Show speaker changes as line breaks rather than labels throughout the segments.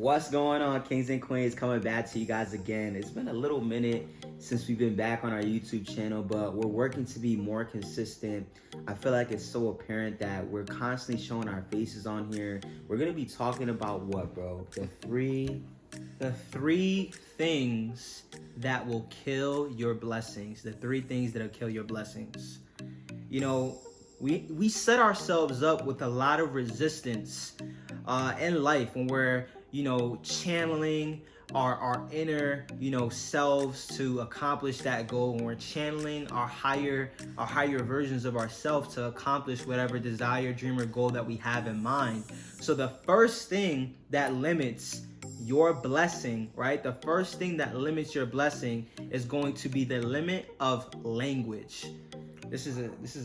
What's going on, Kings and Queens? Coming back to you guys again. It's been a little minute since we've been back on our YouTube channel, but we're working to be more consistent. I feel like it's so apparent that we're constantly showing our faces on here. We're gonna be talking about what, bro? The three things that will kill your blessings. The three things that'll kill your blessings. You know, we set ourselves up with a lot of resistance in life when we're channeling our inner selves to accomplish that goal, when we're channeling our higher versions of ourselves to accomplish whatever desire, dream, or goal that we have in mind. So the first thing that limits your blessing, right? The first thing that limits your blessing is going to be the limit of language. This is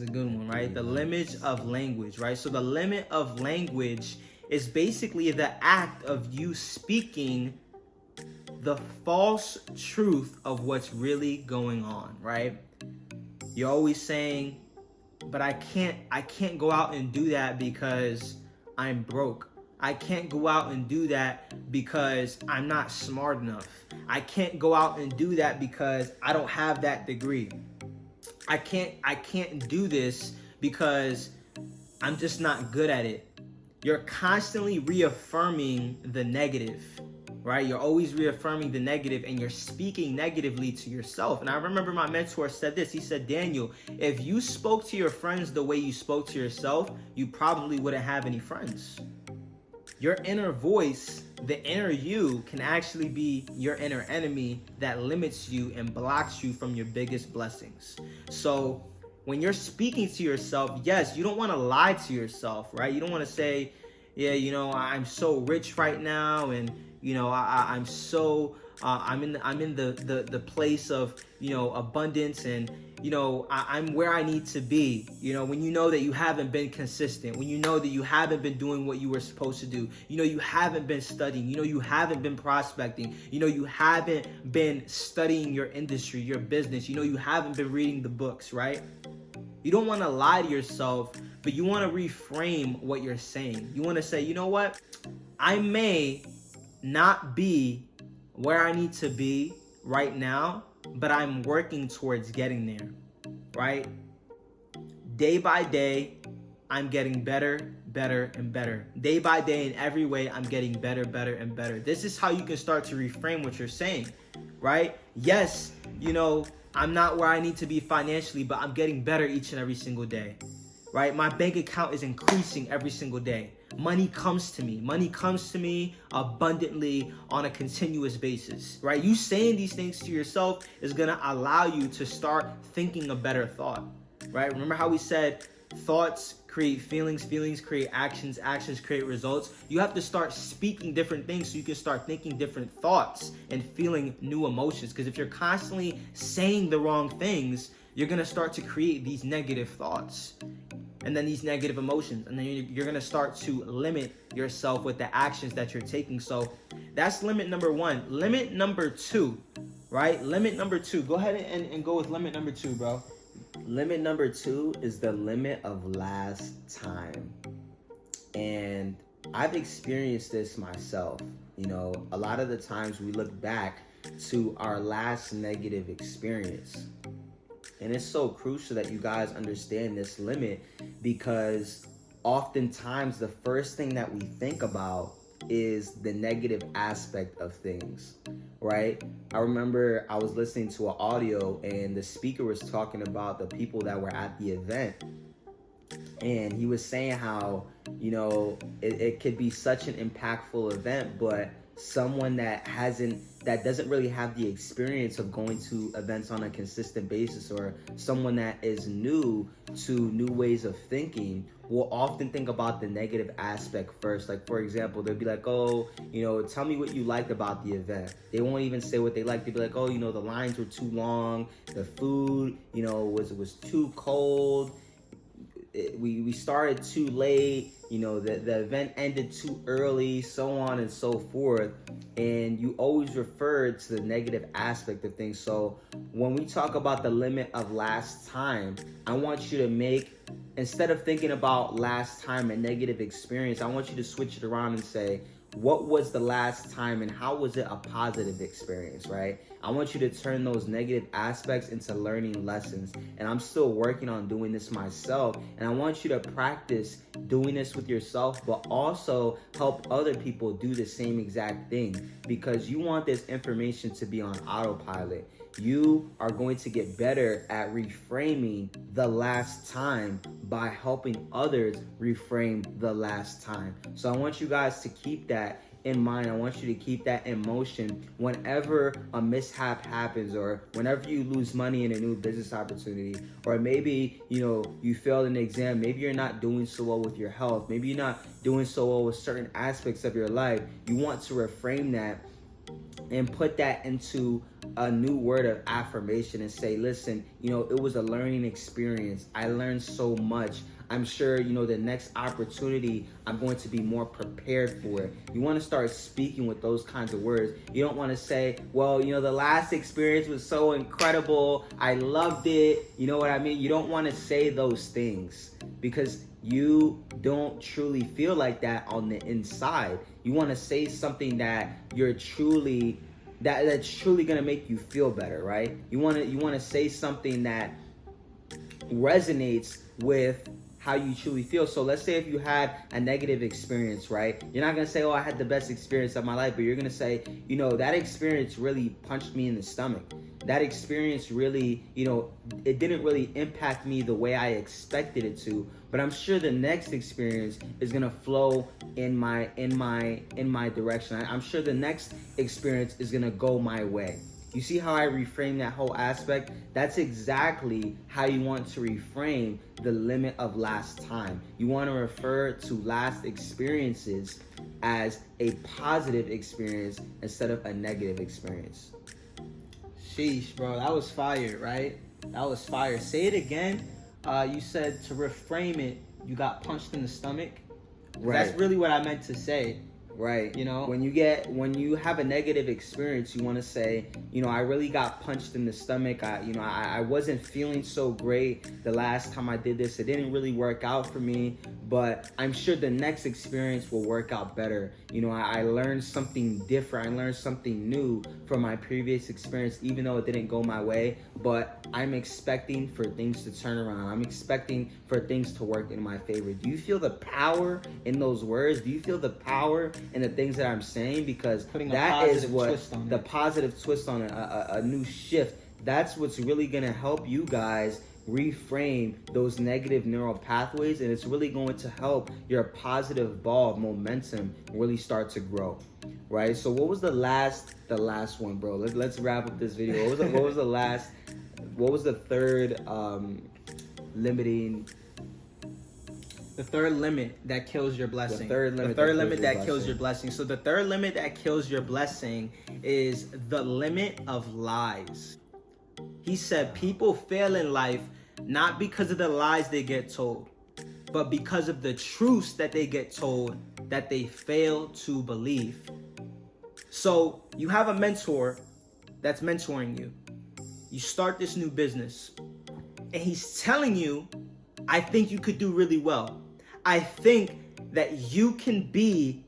a good one, right? The limit of language, right? So the limit of language is basically the act of you speaking the false truth of what's really going on, right? You're always saying, but I can't go out and do that because I'm broke. I can't go out and do that because I'm not smart enough. I can't go out and do that because I don't have that degree. I can't do this because I'm just not good at it. You're constantly reaffirming the negative, right? You're always reaffirming the negative and you're speaking negatively to yourself. And I remember my mentor said this. He said, Daniel, if you spoke to your friends the way you spoke to yourself, you probably wouldn't have any friends. Your inner voice, the inner you, can actually be your inner enemy that limits you and blocks you from your biggest blessings. So when you're speaking to yourself, yes, you don't want to lie to yourself, right? You don't want to say, yeah, I'm so rich right now, and I'm so I'm in the place of abundance, and I'm where I need to be. When you know that you haven't been consistent, when you know that you haven't been doing what you were supposed to do, you haven't been studying, you haven't been prospecting, you haven't been studying your industry, your business, you haven't been reading the books, right? You don't want to lie to yourself, but you want to reframe what you're saying. You want to say, you know what? I may not be where I need to be right now, but I'm working towards getting there, right? Day by day, I'm getting better, and better. Day by day, in every way, I'm getting better, and better. This is how you can start to reframe what you're saying, right? Yes, I'm not where I need to be financially, but I'm getting better each and every single day, right? My bank account is increasing every single day. Money comes to me abundantly on a continuous basis, right? You saying these things to yourself is going to allow you to start thinking a better thought, right? Remember how we said thoughts create feelings, feelings create actions, actions create results. You have to start speaking different things so you can start thinking different thoughts and feeling new emotions. Because if you're constantly saying the wrong things, you're going to start to create these negative thoughts and then these negative emotions. And then you're going to start to limit yourself with the actions that you're taking. So that's limit number one. Limit number two, right? Limit number two. Go ahead and go with limit number two, bro. Limit number two is the limit of last time. And I've experienced this myself. A lot of the times we look back to our last negative experience. And it's so crucial that you guys understand this limit, because oftentimes the first thing that we think about is the negative aspect of things, right? I remember I was listening to an audio and the speaker was talking about the people that were at the event. And he was saying how, it could be such an impactful event, but someone that doesn't really have the experience of going to events on a consistent basis, or someone that is new to new ways of thinking, will often think about the negative aspect first. Like, for example, they'll be like, oh, tell me what you liked about the event. They won't even say what they liked. They'll be like, oh, the lines were too long, the food, was too cold, we started too late, the event ended too early, so on and so forth. And you always refer to the negative aspect of things. So when we talk about the limit of last time, I want you to instead of thinking about last time and negative experience, I want you to switch it around and say, what was the last time and how was it a positive experience, right? I want you to turn those negative aspects into learning lessons. And I'm still working on doing this myself. And I want you to practice doing this with yourself, but also help other people do the same exact thing, because you want this information to be on autopilot. You are going to get better at reframing the last time by helping others reframe the last time. So I want you guys to keep that in mind. I want you to keep that in motion whenever a mishap happens, or whenever you lose money in a new business opportunity, or maybe you failed an exam, maybe you're not doing so well with your health, maybe you're not doing so well with certain aspects of your life. You want to reframe that and put that into a new word of affirmation and say, listen, it was a learning experience. I learned so much. I'm sure, the next opportunity, I'm going to be more prepared for it. You want to start speaking with those kinds of words. You don't want to say, well, the last experience was so incredible. I loved it. You know what I mean? You don't want to say those things, because you don't truly feel like that on the inside. You want to say something that that's truly going to make you feel better, right? You want to say something that resonates with how you truly feel. So let's say if you had a negative experience, right? You're not going to say, oh, I had the best experience of my life, but you're going to say, that experience really punched me in the stomach. That experience really, it didn't really impact me the way I expected it to, but I'm sure the next experience is going to flow in my direction. I'm sure the next experience is going to go my way. You see how I reframe that whole aspect? That's exactly how you want to reframe the limit of last time. You want to refer to last experiences as a positive experience instead of a negative experience. Sheesh, bro, that was fire, right? That was fire. Say it again. You said to reframe it, you got punched in the stomach. Right. That's really what I meant to say. Right. When you have a negative experience, you want to say, I really got punched in the stomach. I wasn't feeling so great the last time I did this. It didn't really work out for me, but I'm sure the next experience will work out better. I learned something different. I learned something new from my previous experience, even though it didn't go my way, but I'm expecting for things to turn around. I'm expecting for things to work in my favor. Do you feel the power in those words? Do you feel the power in the things that I'm saying? Because that is what the positive twist on a new shift. That's what's really going to help you guys reframe those negative neural pathways, and it's really going to help your positive ball of momentum really start to grow, right? So what was the last one, bro? Let's wrap up this video. What was the third limiting? The third limit that kills your blessing. The third limit that kills your blessing. So the third limit that kills your blessing is the limit of lies. He said people fail in life not because of the lies they get told, but because of the truths that they get told that they fail to believe. So you have a mentor that's mentoring you. You start this new business, and he's telling you, I think you could do really well. I think that you can be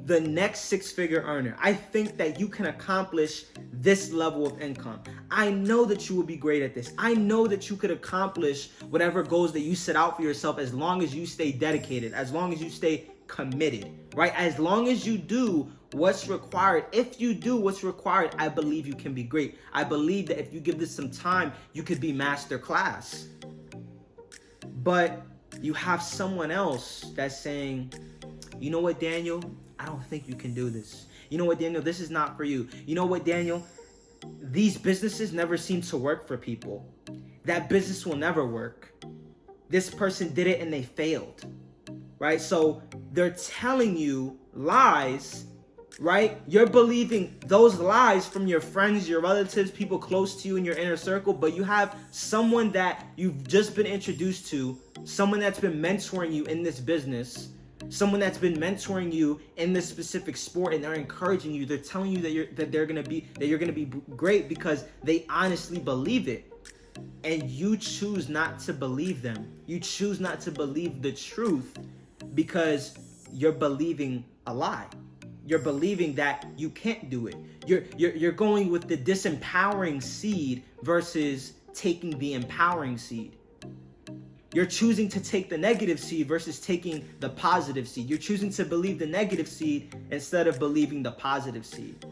the next six-figure earner. I think that you can accomplish this level of income. I know that you will be great at this. I know that you could accomplish whatever goals that you set out for yourself, as long as you stay dedicated, as long as you stay committed, right? As long as you do what's required. If you do what's required, I believe you can be great. I believe that if you give this some time, you could be master class. But you have someone else that's saying, you know what, Daniel? I don't think you can do this. You know what, Daniel? This is not for you. You know what, Daniel? These businesses never seem to work for people. That business will never work. This person did it and they failed, right? So they're telling you lies, right? You're believing those lies from your friends, your relatives, people close to you in your inner circle, but you have someone that you've just been introduced to, someone that's been mentoring you in this business, someone that's been mentoring you in this specific sport, and they're encouraging you. They're telling you that you're gonna be great because they honestly believe it. And you choose not to believe them. You choose not to believe the truth because you're believing a lie. you're believing that you can't do it. You're going with the disempowering seed versus taking the empowering seed. You're choosing to take the negative seed versus taking the positive seed. You're choosing to believe the negative seed instead of believing the positive seed.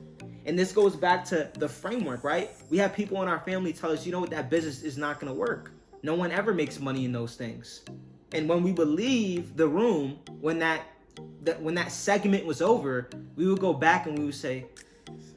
And this goes back to the framework, right? We have people in our family tell us, you know what, that business is not going to work. No one ever makes money in those things. And when we would leave the room, when that segment was over, we would go back and we would say,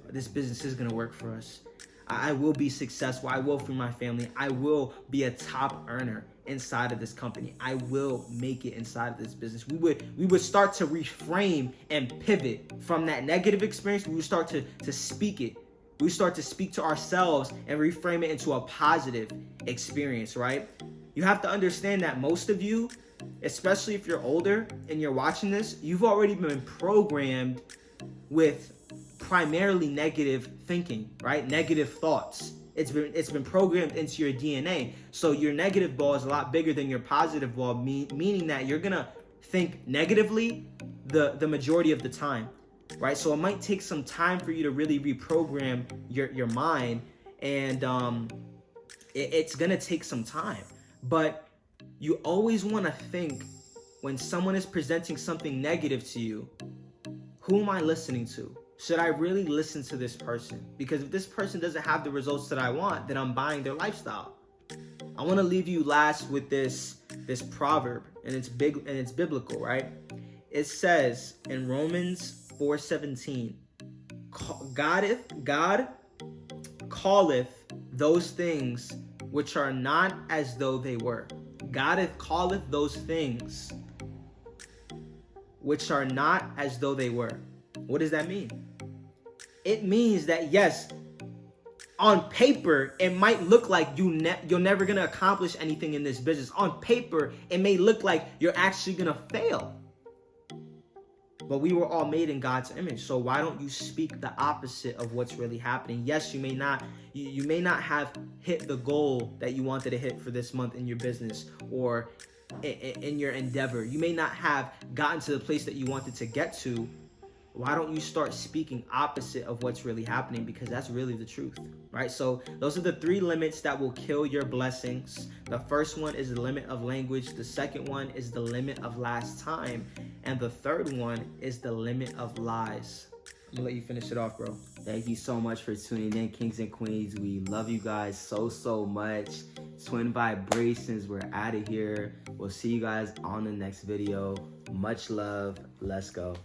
this business is going to work for us. I will be successful. I will feed my family. I will be a top earner inside of this company. I will make it inside of this business. We would start to reframe and pivot from that negative experience. We would start to speak it. We would start to speak to ourselves and reframe it into a positive experience, right? You have to understand that most of you, especially if you're older and you're watching this, you've already been programmed with primarily negative thinking, right? Negative thoughts. It's been programmed into your DNA. So your negative ball is a lot bigger than your positive ball, meaning that you're gonna think negatively the majority of the time, right? So it might take some time for you to really reprogram your mind, and it's gonna take some time. But you always want to think, when someone is presenting something negative to you, who am I listening to? Should I really listen to this person? Because if this person doesn't have the results that I want, then I'm buying their lifestyle. I want to leave you last with this proverb, and it's big and it's biblical, right? It says in Romans 4:17, God calleth those things which are not as though they were. God calleth those things which are not as though they were. What does that mean? It means that, yes, on paper, it might look like you're never going to accomplish anything in this business. On paper, it may look like you're actually going to fail. But we were all made in God's image. So why don't you speak the opposite of what's really happening? Yes, you may not have hit the goal that you wanted to hit for this month in your business or in your endeavor. You may not have gotten to the place that you wanted to get to. Why don't you start speaking opposite of what's really happening? Because that's really the truth, right? So those are the 3 limits that will kill your blessings. The first one is the limit of language. The second one is the limit of last time. And the third one is the limit of lies. I'm gonna let you finish it off, bro.
Thank you so much for tuning in, Kings and Queens. We love you guys so much. Twin Vibrations, we're out of here. We'll see you guys on the next video. Much love. Let's go.